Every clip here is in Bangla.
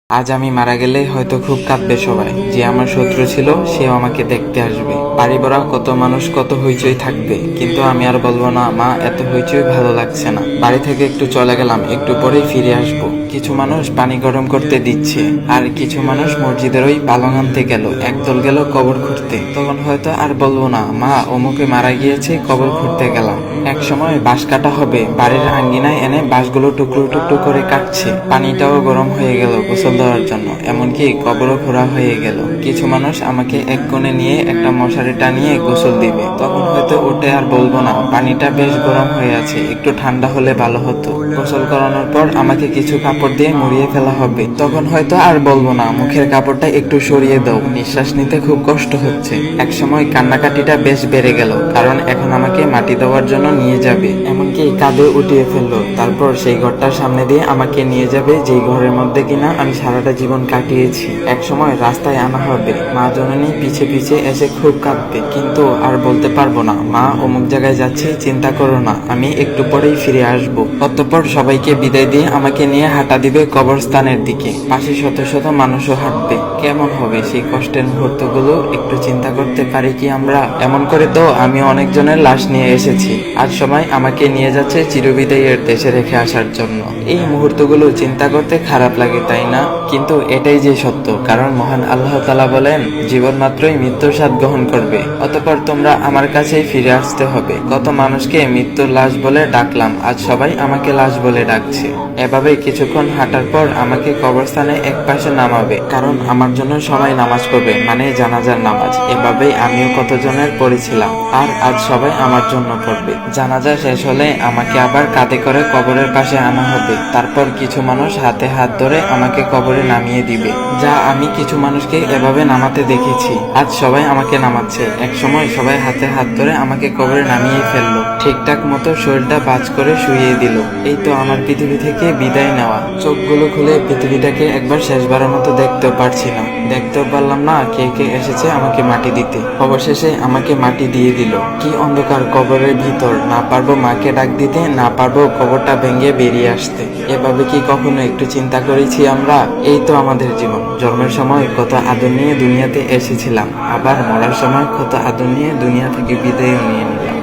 আজ আমি মারা গেলে হয়তো খুব কাঁদবে সবাই। যে আমার শত্রু ছিল সেও আমাকে দেখতে আসবে। বাড়ি ভরা কত মানুষ, কত হইচই থাকবে, কিন্তু আমি আর বলবো না মা এত হইচই ভালো লাগছে না। বাড়ি থেকে একটু চলে গেলাম, একটু পরেই ফিরে আসবো। কিছু মানুষ পানি গরম করতে দিচ্ছে, আর কিছু মানুষ মসজিদের ওই পালং আনতে গেল, একদল গেল কবর খুঁড়তে। তখন হয়তো আর বলবো না মা অমুকে মারা গিয়েছে, কবর খুঁড়তে গেলাম। এক সময় বাঁশ কাটা হবে, বাড়ির আঙ্গিনায় এনে বাঁশগুলো টুকরো টুকরো করে কাটছে। পানিটাও গরম হয়ে গেল গোসল দেওয়ার জন্য, এমনকি কবরও খোঁড়া হয়ে গেল। কিছু মানুষ আমাকে এক কোণে নিয়ে একটা মশারি টানিয়ে গোসল দিবে। তখন হয়তো ওঠে আর বলবো না পানিটা বেশ গরম হয়ে আছে, একটু ঠান্ডা হলে ভালো হতো। গোসল করানোর পর আমাকে কিছু কাপড় দিয়ে মুড়িয়ে ফেলা হবে। তখন হয়তো আর বলবো না মুখের কাপড়টা একটু সরিয়ে দাও, নিঃশ্বাস নিতে খুব কষ্ট হচ্ছে। এক সময় কান্নাকাটিটা বেশ বেড়ে গেল, কারণ এখন আমাকে মাটি দেওয়ার জন্য নিয়ে যাবে, এমনকি কাঁধে উঠিয়ে ফেললো। তারপর সেই ঘরটার সামনে দিয়ে আমাকে নিয়ে যাবে, যেই ঘরের মধ্যে কিনা আমি সারাটা জীবন কাটিয়েছি। এক সময় রাস্তায় আনা হবে, মা জননী পিছে পিছে এসে খুব কাঁদবে, কিন্তু আর বলতে পারবো না মা অমুক জায়গায় যাচ্ছি, চিন্তা করো না আমি একটু পরেই ফিরে আসবো। অতঃপর সবাইকে বিদায় দিয়ে আমাকে নিয়ে হাঁটা দিবে কবরস্থানের দিকে। পাশে শত শত মানুষও হাঁটবে। কেমন হবে সেই কষ্টের মুহূর্তগুলো একটু চিন্তা করতে পারি কি আমরা? এমন করে তো আমি অনেকজনের লাশ নিয়ে এসেছি, আজ সবাই আমাকে নিয়ে যাচ্ছে চিরবিদায়ের দেশে রেখে আসার জন্য। এই মুহূর্তগুলো চিন্তা করতে খারাপ লাগে, তাই না? কিন্তু এটাই যে সত্য, কারণ মহান আল্লাহ তাআলা বলেন জীবন মাত্রই মৃত্যুর স্বাদ গ্রহণ করবে, অতঃপর তোমরা আমার কাছেই ফিরে আসতে হবে। কত মানুষকে মৃত্যুর লাশ বলে ডাকলাম, আজ সবাই আমাকে লাশ বলে ডাকছে। এভাবে কিছুক্ষণ হাঁটার পর আমাকে কবরস্থানে এক পাশে নামাবে, কারণ আমার জন্য সবাই নামাজ পড়বে, মানে জানাজার নামাজ। এভাবেই আমিও কতজনের পড়েছিলাম, আর আজ সবাই আমার জন্য পড়বে। জানাজা শেষ হলে আমাকে আবার কাঁধে করে কবরের পাশে আনা হবে। তারপর কিছু মানুষ হাতে হাত ধরে আমাকে কবরে নামিয়ে দিবে, যা আমি কিছু মানুষকে এভাবে নামাতে দেখেছি। আজ সবাই আমাকে নামাচ্ছে, এক সময় সবাই হাতে হাত ধরে আমাকে কবরে নামিয়ে ফেললো, ঠিকঠাক মতো শরীরটা বাজ করে শুইয়ে দিল। এই তো আমার পৃথিবী থেকে বিদায় নেওয়া। চোখগুলো খুলে পৃথিবীটাকে একবার শেষবারের মতো দেখতেও পারছি না, দেখতেও পারলাম না কে কে এসেছে আমাকে মাটি দিতে। অবশেষে আমাকে মাটি দিয়ে দিল। কি অন্ধকার কবরের ভিতর, না পারবো মাকে ডাক দিতে, না পারবো কবরটা ভেঙে বেরিয়ে আসতে। এভাবে কি কখনো একটু চিন্তা করেছি আমরা? এই তো আমাদের জীবন। জন্মের সময় কত আদর নিয়ে দুনিয়াতে এসেছিলাম, আবার মরার সময় কত আদর নিয়ে দুনিয়া থেকে বিদায়ও নিয়ে নিলাম।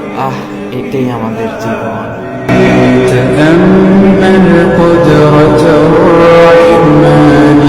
এটাই আমাদের জীবন। تأمل قدرة الرحمن